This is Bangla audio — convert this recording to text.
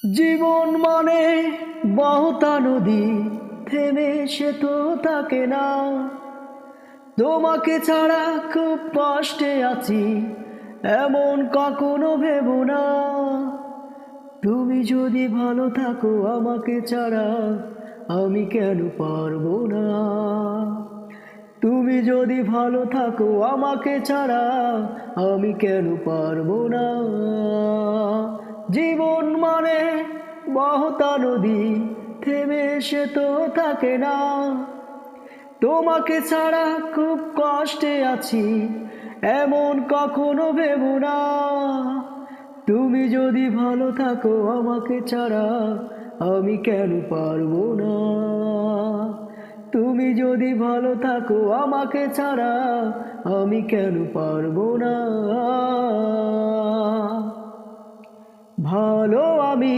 জীবন মানে বহুতা নদী, থেমে সে তো থাকে না। তোমাকে ছাড়া খুব কষ্টে আছি, এমন কখনো ভেবো না। তুমি যদি ভালো থাকো আমাকে ছাড়া, আমি কেন পারবো না। তুমি যদি ভালো থাকো আমাকে ছাড়া, আমি কেন পারবো না। জীবন মানে বহুতা নদী, থেমে সে তো থাকে না। তোমাকে ছাড়া খুব কষ্টে আছি, এমন কখনো ভেবো না। তুমি যদি ভালো থাকো আমাকে ছাড়া, আমি কেন পারবো না। তুমি যদি ভালো থাকো আমাকে ছাড়া, আমি কেন পারবো না। ভালো আমি